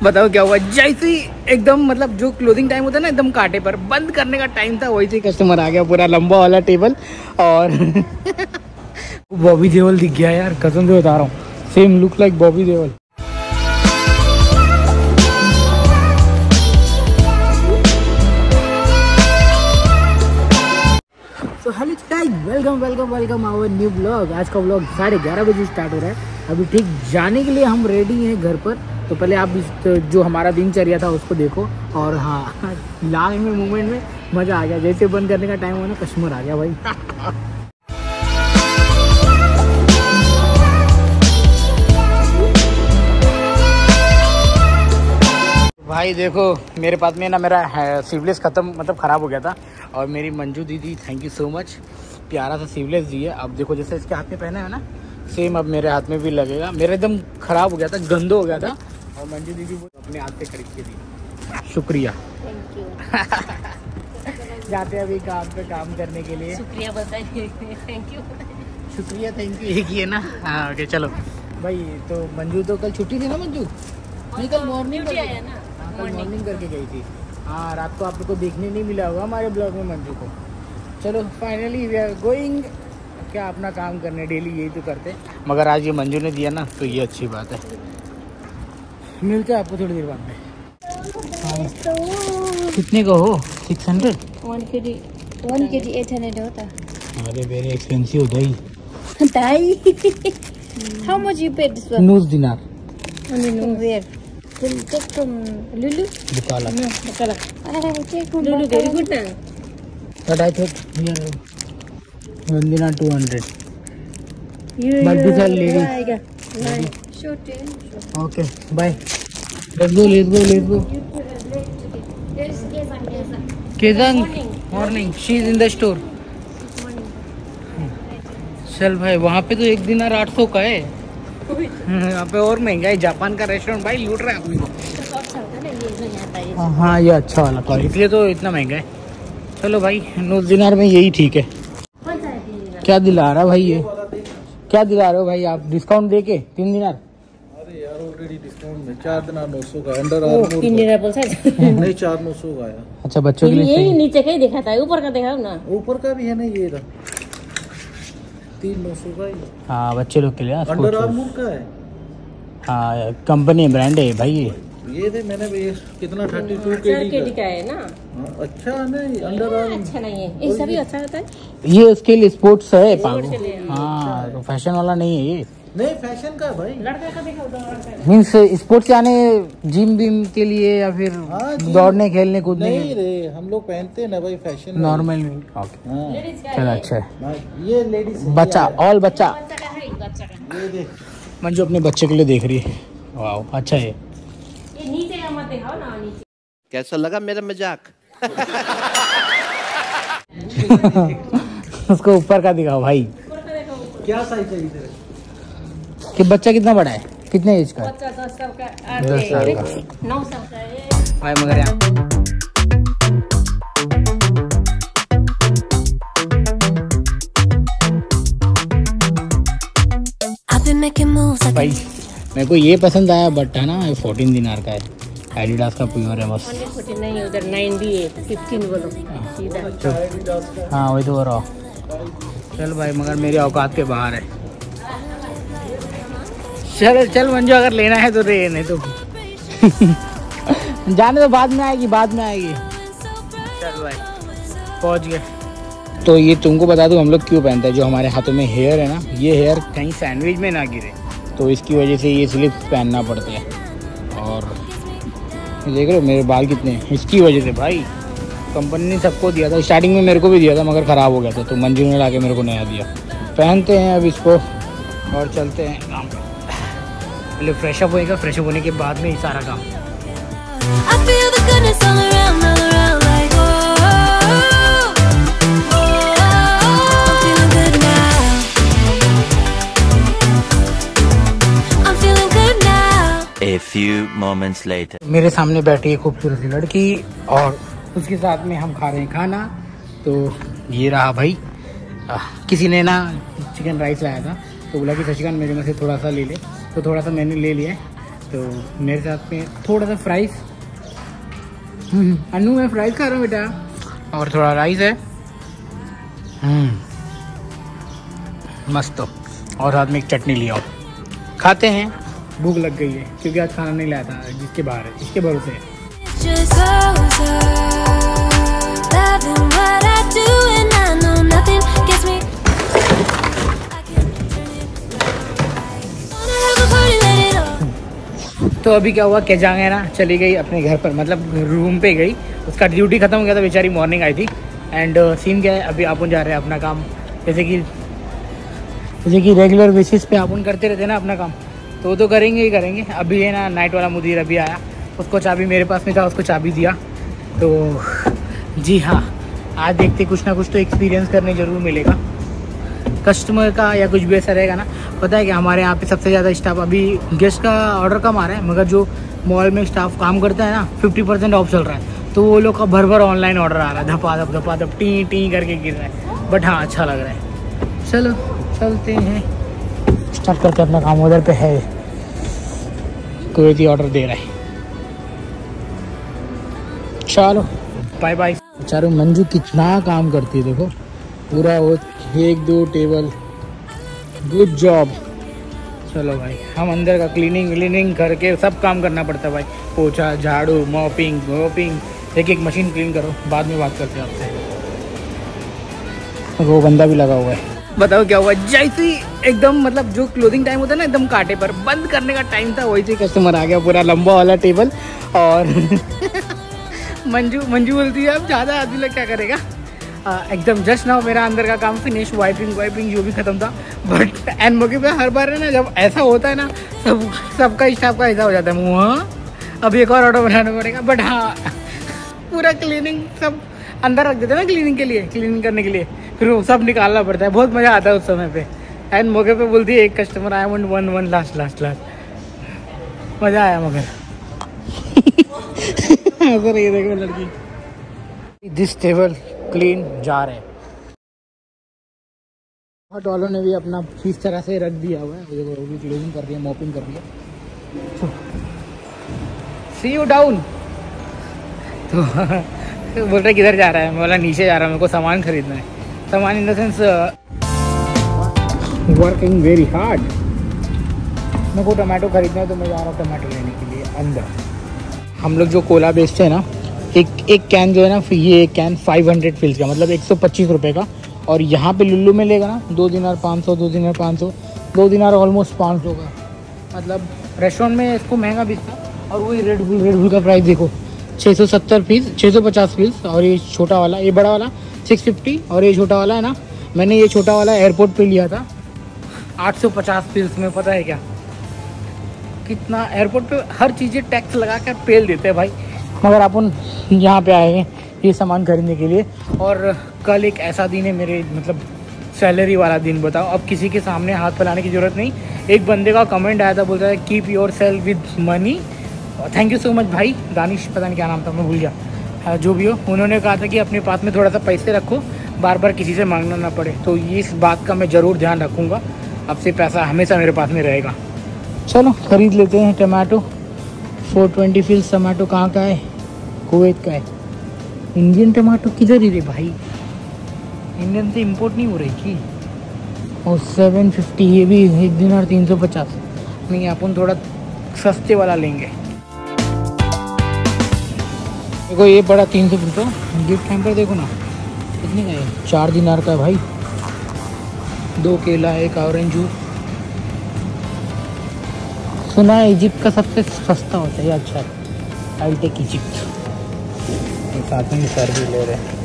बताओ क्या हुआ, जैसे ही एकदम मतलब जो क्लोजिंग टाइम होता है ना एकदम कांटे पर, बंद करने का टाइम था, वैसे ही कस्टमर आ गया, पूरा लंबा वाला टेबल। और बॉबी देओल दिख गया यार, कसम से बता रहा हूँ, same look like Bobby Deol. तो hello guys, welcome our new blog. आज का ब्लॉग 11:30 बजे स्टार्ट हो रहा है। अभी ठीक जाने के लिए हम रेडी हैं घर पर। तो पहले आप जो हमारा दिनचर्या था उसको देखो। और हाँ, लास्ट में मोमेंट में मज़ा आ गया, जैसे बंद करने का टाइम हुआ ना, कस्टमर आ गया भाई। भाई देखो मेरे पास में ना मेरा सीवलेस ख़त्म मतलब ख़राब हो गया था, और मेरी मंजू दीदी थैंक यू सो मच, प्यारा सा सीवलेस दिए। अब देखो जैसे इसके हाथ में पहना है ना, सेम अब मेरे हाथ में भी लगेगा। मेरा एकदम ख़राब हो गया था, गंदो हो गया था, और मंजू दीदी वो अपने हाथ से खरीद के दी। शुक्रिया, थैंक यू। जाते हैं अभी काम पे काम करने के लिए। शुक्रिया बताइए, थैंक यू एक ही है ना। हाँ ओके चलो भाई। तो मंजू तो कल छुट्टी थी ना मंजू? नहीं कल मॉर्निंग आया ना, कल मॉर्निंग करके गई थी। हाँ रात को आप लोग को देखने नहीं मिला होगा हमारे ब्लॉग में मंजू को। चलो फाइनली वी आर गोइंग, क्या अपना काम करने, डेली यही तो करते। मगर आज ये मंजू ने दिया ना, तो ये अच्छी बात है। मिलते हैं आपको थोड़ी देर बाद में। कितने का हो? 600? 1 kg 800 होता। अरे वेरी एक्सपेंसिव दही। How much you paid this one? नूस दिनार। From where? Take from Lulu? Bukala. No, Bukala. I take from Lulu. Very good now. But I think here 1 dinar 200. But these are lady. Short. Okay, bye. Let's go. There's Kezang. Morning. She is in the store. चल भाई, वहाँ पे तो 1 दिनार 800 का है। यहाँ पे और महंगा है। जापान का रेस्टोरेंट भाई लूट रहा है अपनी। हाँ ये अच्छा वाला था, इसलिए तो इतना महंगा है। चलो भाई 9 दिनार में यही ठीक है। क्या दिला रहा भाई ये, क्या दिला रहे हो भाई आप? डिस्काउंट दे के 3 दिनार? अरे यार ऑलरेडी डिस्काउंट में 4 दिनार 900 का अंडर आर्मर 3 दिनार बोल सकते नहीं 4 900 का आया। अच्छा बच्चों के लिए ये नीचे का ही दिखाता है, ऊपर का दिखाओ ना। ऊपर का भी है ना, ये रहा 3 900 का ही। हाँ बच्चे लोग के लिए अंडर आर्मर का है। हाँ कंपनी ब्रांड है भाई ये थे मैंने भी कितना 32 केडी का है ना। अच्छा नहीं अंडर आर्मर अच्छा नहीं है, ये सभी अच्छा होता है। ये उसके लिए स्पोर्ट्स है पागल। हाँ तो फैशन वाला नहीं है ये। नहीं फैशन का भाई, लड़का का दिखाओ तो मीन्स स्पोर्ट्स यानी जिम बीम के लिए या फिर दौड़ने खेलने कूदने? नहीं रे, हम लोग पहनते हैं ना भाई फैशन नॉर्मल में। ओके चलो अच्छा है। ये लेडीज बच्चा ऑल बच्चा। ये देख मंजू अपने बच्चे के लिए देख रही है। वाह अच्छा है। ये नीचे का मत दिखाओ ना, नीचे कैसा लगा मेरा मजाक? उसको ऊपर का दिखाओ भाई। क्या साइज है इधर? कि बच्चा कितना बड़ा है, कितने एज का है? 10 साल का 10 साल का 9 साल का है भाई। मगर यहाँ भाई मेरे को ये पसंद आया, बट है ना 14 दिनार का है, एडिडास का प्योर है बस। 14 नहीं, उधर 9 भी है, 15 बोलो सीधा। हाँ वही तो हो रहा। चल भाई मगर मेरी औकात के बाहर है। चल मंजू अगर लेना है तो ले, नहीं तो जाने तो बाद में आएगी। चल भाई पहुंच गए। तो ये तुमको बता दूं हम लोग क्यों पहनते हैं, जो हमारे हाथों में हेयर है ना, ये हेयर कहीं सैंडविच में ना गिरे, तो इसकी वजह से ये स्लिप पहनना पड़ता है। और देख रहे हो मेरे बाल कितने हैं, इसकी वजह से भाई। कंपनी ने सबको दिया था, स्टार्टिंग में मेरे को भी दिया था मगर ख़राब हो गया था, तो मंजू ने ला के मेरे को नया दिया। पहनते हैं अब इसको और चलते हैं काम पे। पहले फ्रेशअप होएगा, फ्रेशअप होने के बाद में ही सारा काम। A few moments later. मेरे सामने बैठी है खूबसूरत सी लड़की, और उसके साथ में हम खा रहे हैं खाना। तो ये रहा भाई, किसी ने ना चिकन राइस लाया था, तो बोला कि शशिकांत मेरे में से थोड़ा सा ले ले, तो थोड़ा सा मैंने ले लिया है। तो मेरे साथ में थोड़ा सा फ्राइज, अन्नू मैं फ्राइज खा रहा हूँ बेटा, और थोड़ा राइस है। मस्त। और साथ में एक चटनी लिया हो, खाते हैं। भूख लग गई है क्योंकि आज खाना नहीं लाया था, जिसके बाहर है, इसके भरोसे है। तो अभी क्या हुआ, केजांग है ना चली गई अपने घर पर, मतलब रूम पे गई, उसका ड्यूटी खत्म हो गया था, बेचारी मॉर्निंग आई थी। एंड सीन क्या है, अभी अपन जा रहे हैं अपना काम, जैसे कि रेगुलर बेसिस पे अपन करते रहते हैं ना अपना काम, तो वो तो करेंगे ही करेंगे। अभी है ना नाइट वाला मुदीर अभी आया, उसको चाबी मेरे पास में था, उसको चाबी दिया। तो जी हाँ, आज देखते कुछ ना कुछ तो एक्सपीरियंस करने ज़रूर मिलेगा कस्टमर का, या कुछ भी ऐसा रहेगा ना। पता है कि हमारे यहाँ पे सबसे ज़्यादा स्टाफ, अभी गेस्ट का ऑर्डर कम आ रहा है, मगर जो मॉल में स्टाफ काम करता है ना 50% ऑफ चल रहा है, तो वो लोग का भर ऑनलाइन ऑर्डर आ रहा है, धपा टी टी करके गिर रहा है। बट हाँ, अच्छा लग रहा है। चलो चलते हैं, स्टार्ट करके अपना काम। उधर पे है कोई ऑर्डर दे रहा है, चलो बाय बाय। चारों मंजू कितना काम करती है देखो, पूरा वो 1-2 टेबल, गुड जॉब। चलो भाई, हम अंदर का क्लीनिंग करके सब काम करना पड़ता है भाई, पोछा, झाड़ू, मॉपिंग, एक मशीन क्लीन करो। बाद में बात करते हैं आपसे। वो बंदा भी लगा हुआ है। बताओ क्या हुआ, जैसे ही एकदम मतलब जो क्लोजिंग टाइम होता है ना, एकदम कांटे पर बंद करने का टाइम था, वैसे ही कस्टमर आ गया, पूरा लंबा वाला टेबल। और मंजू बोलती है अब ज़्यादा आदमी लोग क्या करेगा। एकदम जस्ट नाउ मेरा अंदर का काम फिनिश, वाइपिंग जो भी खत्म था। बट एंड मौके पे हर बार है ना, जब ऐसा होता है ना, सबका स्टाफ का ऐसा हो जाता है, मुँह अब एक और ऑर्डर बनाना पड़ेगा। बट हाँ, पूरा क्लीनिंग सब अंदर रख देते हैं ना क्लीनिंग करने के लिए, फिर वो सब निकालना पड़ता है। बहुत मज़ा आता है उस समय पे। एंड मौके पे बोलती है एक कस्टमर आया, वन लास्ट मज़ा आया। मगर ये देखो लड़की, दिस टेबल क्लीन जा रहे हैं। हॉट वालों ने भी अपना इस तरह से रख दिया हुआ है, वो भी क्लीनिंग कर दिया, मॉपिंग कर दिया। सी यू डाउन। तो बोल रहे किधर जा रहा है, मैं बोला नीचे जा रहा हूँ, मेरे को सामान खरीदना है। सामान in the sense working very hard. मेरे को टमाटो खरीदना है, तो मैं जा रहा हूँ टमाटो लेने के लिए अंदर। हम लोग जो कोला बेचते हैं ना, एक कैन जो है ना, ये एक कैन 500 फिल्स का, मतलब 125 रुपये का। और यहाँ पे लुल्लू में लेगा ना 2 दिनार 500, 2 दिनार 500, 2 दिनार ऑलमोस्ट 500 का। मतलब रेस्टोरेंट में इसको महंगा बिकता। और वही रेड बुल का प्राइस देखो, 670 पीस, 650 पीस। और ये छोटा वाला, ये बड़ा वाला 650, और ये छोटा वाला है ना, मैंने ये छोटा वाला एयरपोर्ट पे लिया था 850 पीस में। पता है क्या कितना, एयरपोर्ट पे हर चीज़ें टैक्स लगा कर पेल देते हैं भाई। मगर अपन यहाँ पे आए हैं ये सामान खरीदने के लिए। और कल एक ऐसा दिन है मेरे, मतलब सैलरी वाला दिन। बताओ, अब किसी के सामने हाथ फैलाने की ज़रूरत नहीं। एक बंदे का कमेंट आया था, बोलता है keep your self with money. Thank you so much भाई, दानिश पता नहीं क्या नाम था, मैं भूल गया। जो भी हो, उन्होंने कहा था कि अपने पास में थोड़ा सा पैसे रखो, बार बार किसी से मांगना ना पड़े। तो इस बात का मैं ज़रूर ध्यान रखूँगा, अब से पैसा हमेशा मेरे पास में रहेगा। चलो खरीद लेते हैं टमाटो। 420 फील्स टमाटो कहाँ का है, कुवैत का है। इंडियन टमाटो किधर ही रे भाई, इंडियन से इंपोर्ट नहीं हो रही थी। और 750, ये भी 1 दिनार 350। नहीं, अपन थोड़ा सस्ते वाला लेंगे। देखो ये बड़ा 300 रुपये, गिफ्ट हैम्पर देखो ना कितने का है, 4 दिनार का है भाई। 2 केला, 1 ऑरेंज जूस। सुना है इजिप्ट का सबसे सस्ता होता है, अच्छा है। I take Egypt. साथ में सर भी ले रहे हैं।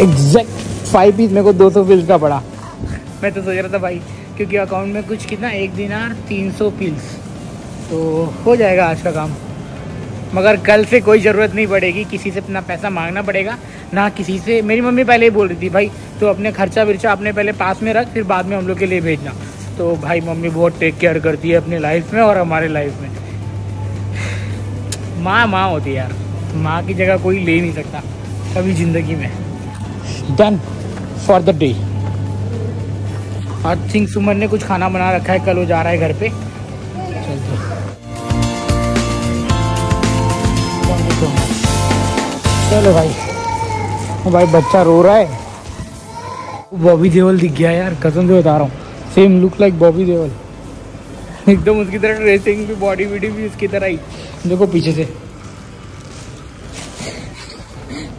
एग्जैक्ट 5 पीस मेरे को 200 पीस का पड़ा। मैं तो सोच रहा था भाई, क्योंकि अकाउंट में कुछ कितना 1 दिनार 300 पीस, तो हो जाएगा आज का काम। मगर कल से कोई ज़रूरत नहीं पड़ेगी, किसी से अपना पैसा मांगना पड़ेगा ना किसी से। मेरी मम्मी पहले ही बोल रही थी भाई तो अपने खर्चा विर्चा अपने पहले पास में रख, फिर बाद में हम लोग के लिए भेजना। तो भाई मम्मी बहुत टेक केयर करती है अपनी लाइफ में और हमारे लाइफ में। माँ होती है यार, माँ की जगह कोई ले नहीं सकता कभी ज़िंदगी में। Done for the day. I think Suman ने कुछ खाना बना रखा है, कल वो जा रहा है घर पे। चलते चलो भाई। भाई बच्चा रो रहा है। बॉबी देओल दिख गया यार, कसम से बता रहा हूँ, same look like Bobby Deol, एकदम उसकी तरह ड्रेसिंग भी, बॉडी भी उसकी तरह ही। देखो पीछे से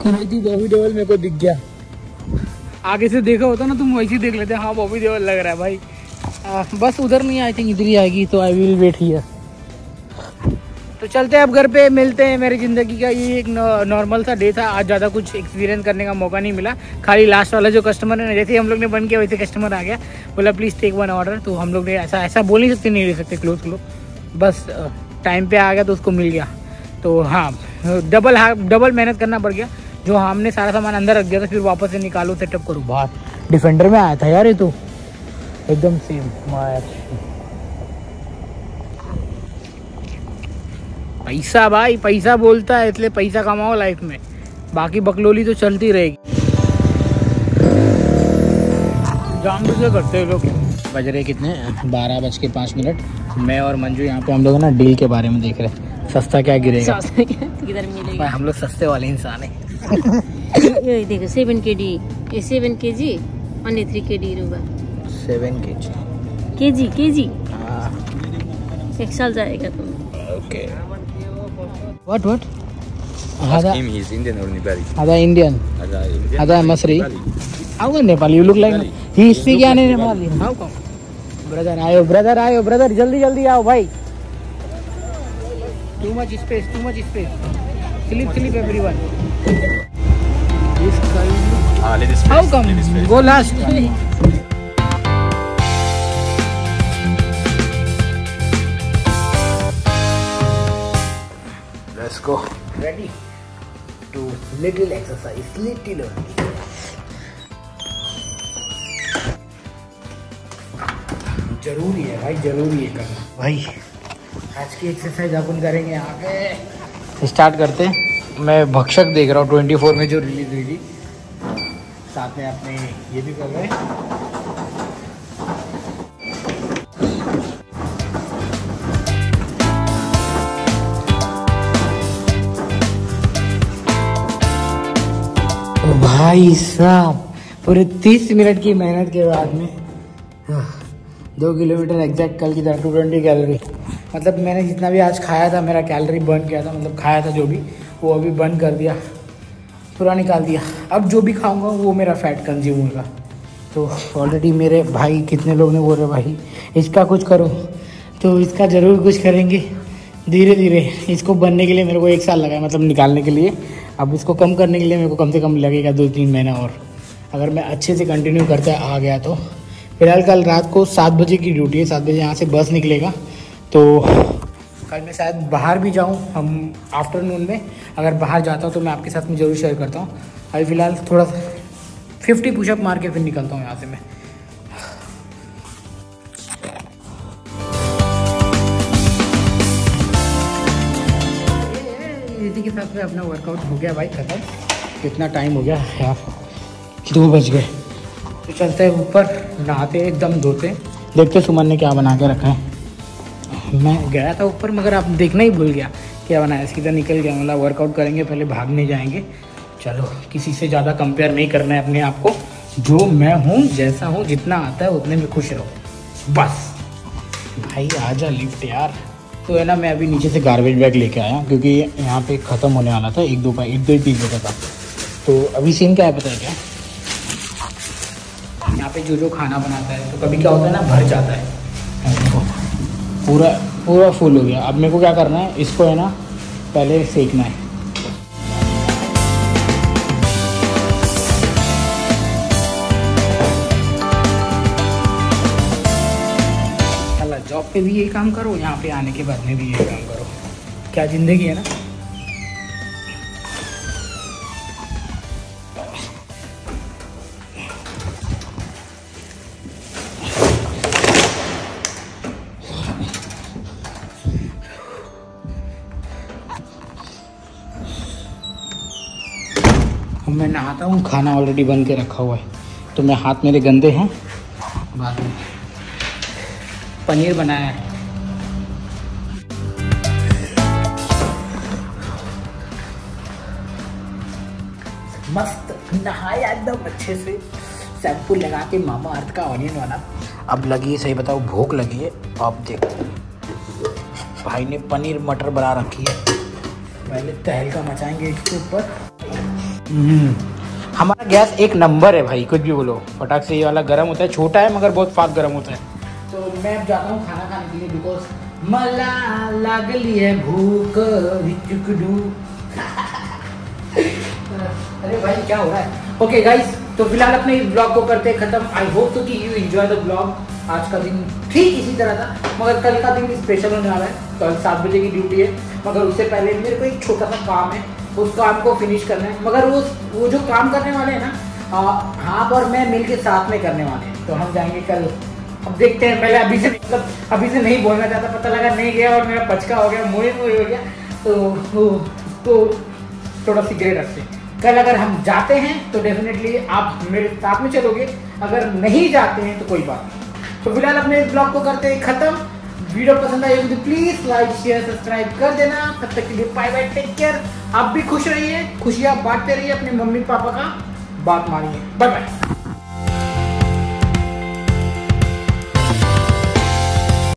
बॉबी देओल मेरे को दिख गया। आगे से देखा होता ना तुम वैसे ही देख लेते। हाँ बॉबी देओल लग रहा है भाई। बस उधर नहीं, आई थिंक इधर ही आएगी, तो आई विल वेट हियर। तो चलते हैं अब घर पे, मिलते हैं। मेरी ज़िंदगी का ये एक नॉर्मल सा डे था। आज ज़्यादा कुछ एक्सपीरियंस करने का मौका नहीं मिला। खाली लास्ट वाला जो कस्टमर है ना, जैसे हम लोग ने बंद किया वैसे कस्टमर आ गया, बोला प्लीज़ टेक वन ऑर्डर। तो हम लोग ने ऐसा बोल नहीं सकते, नहीं ले सकते क्लोज, बस टाइम पे आ गया तो उसको मिल गया। तो हाँ, डबल मेहनत करना पड़ गया। जो हमने सारा सामान अंदर रख दिया था, फिर वापस से निकालो, सेटअप करो बाहर। डिफेंडर में आया था यार ये तो एकदम सेम। पैसा भाई, पैसा बोलता है, इसलिए पैसा कमाओ लाइफ में, बाकी बकलोली तो चलती रहेगी। जाम से करते हैं लोग। बज रहे कितने, 12:05। मैं और मंजू यहाँ पे हम लोग ना डील के बारे में देख रहे हैं, सस्ता क्या गिरेगा, किधर मिलेगा। हम लोग सस्ते वाले इंसान हैं। ये देखो 7 kg, ये 7 kg, only 3 kg रुपए। 7 kg केजी एक साल जाएगा तुम। Okay what Ask him, he's Indian or Nepali? Ada Indian, Ada Masri. How come Nepali? You look like he speak any Nepali. How come? Brother आयो brother, जल्दी आओ भाई। Too much space. Sleep everyone. This guy. Ladies first. How come? Go last. Let's go. Ready to little exercise, little only. जरूरी है भाई, जरूरी है करना भाई। आज की एक्सरसाइज अपन करेंगे यहाँ पे। स्टार्ट करते हैं। मैं भक्षक देख रहा हूँ 24 में जो रिलीज हुई थी, साथ में अपने ये भी कर रहे हैं। भाई साहब, पूरे 30 मिनट की मेहनत के बाद में 2 किलोमीटर एग्जैक्ट कल की तरह 220 कैलोरी। मतलब मैंने जितना भी आज खाया था, मेरा कैलोरी बर्न किया था, मतलब खाया था जो भी, वो अभी बर्न कर दिया, पूरा निकाल दिया। अब जो भी खाऊंगा वो मेरा फैट कंज्यूम होगा। तो ऑलरेडी मेरे भाई कितने लोग ने बोल रहे भाई इसका कुछ करो, तो इसका ज़रूर कुछ करेंगे धीरे धीरे। इसको बनने के लिए मेरे को 1 साल लगा है, मतलब निकालने के लिए। अब इसको कम करने के लिए मेरे को कम से कम लगेगा 2-3 महीना और, अगर मैं अच्छे से कंटिन्यू करता आ गया तो। फिलहाल कल रात को 7 बजे की ड्यूटी है, 7 बजे यहाँ से बस निकलेगा। तो कल मैं शायद बाहर भी जाऊँ, हम आफ्टरनून में अगर बाहर जाता हूँ तो मैं आपके साथ में ज़रूर शेयर करता हूँ। अभी फ़िलहाल थोड़ा 50 पुशअप मार के फिर निकलता हूँ यहाँ से मैं। इसी के साथ में अपना वर्कआउट हो गया भाई खत्म। कितना टाइम हो गया यार, 2 बज गए। तो चलते हैं ऊपर, नहाते एकदम धोते, देखते सुमन ने क्या बना के रखा है। मैं गया था ऊपर मगर आप देखना ही भूल गया क्या बनाया, सीधा निकल गया। मतलब वर्कआउट करेंगे, पहले भागने जाएंगे। चलो, किसी से ज़्यादा कंपेयर नहीं करना है अपने आप को। जो मैं हूँ, जैसा हूँ, जितना आता है उतने में खुश रहो बस। भाई आजा लिफ्ट यार। तो है ना, मैं अभी नीचे से गार्बेज बैग लेके आया क्योंकि यहाँ पे ख़त्म होने वाला था, 1-2 ही पीस बचा था। तो अभी सीन क्या है पता है क्या, यहाँ पे जो खाना बनाता है तो कभी क्या होता है ना, भर जाता है, पूरा फुल हो गया। अब मेरे को क्या करना है, इसको है ना पहले सेकना है। जॉब पे भी यही काम करो, यहाँ पे आने के बाद में भी यही काम करो। क्या ज़िंदगी है ना। मैं नहाता हूँ, खाना ऑलरेडी बन के रखा हुआ है, तो मैं हाथ मेरे गंदे हैं बाद में पनीर बनाया है। मस्त नहाया एकदम अच्छे से, शैम्पू लगा के मामा अर्थ का ऑनियन वाला। अब लगी है, सही बताओ भूख लगी है। अब देखो भाई ने पनीर मटर बना रखी है, पहले तहलका मचाएंगे इसके ऊपर। हमारा गैस एक नंबर है भाई, कुछ भी बोलो। फटाक से ये वाला गर्म होता है, छोटा है मगर बहुत फास्ट गर्म होता है। तो मैं अब जाता हूँ खाना खाने के लिए, बिकॉज मला लागली है भूख विचुकडू। अरे भाई क्या हो रहा है। ओके गाइस, तो फिलहाल अपने इस ब्लॉग को करते खत्म। आई होप तो कि यू एंजॉय द ब्लॉग। आज का दिन ठीक इसी तरह था, मगर कल का दिन भी स्पेशल होने वाला है। कल 7 बजे की ड्यूटी है, मगर उससे पहले मेरे को एक छोटा सा काम है, उस काम को फिनिश करना है। मगर वो जो काम करने वाले हैं ना, आप और मैं मिलके साथ में करने वाले हैं। तो हम जाएंगे कल, अब देखते हैं। पहले अभी से नहीं बोलना चाहता, पता लगा नहीं गया और मेरा पचका हो गया, मोए हो गया, तो थोड़ा सिगरेट रखते। कल अगर हम जाते हैं तो डेफिनेटली आप मेरे साथ में चलोगे, अगर नहीं जाते हैं तो कोई बात नहीं। तो फिलहाल अपने इस ब्लॉग को करते हैं खत्म। वीडियो पसंद आई तो प्लीज लाइक शेयर सब्सक्राइब कर देना। तब तक के लिए बाय बाय, टेक केयर। आप भी खुश रहिए, खुशियां बांटते रहिए, अपने मम्मी पापा का बात मानिए। Bye bye.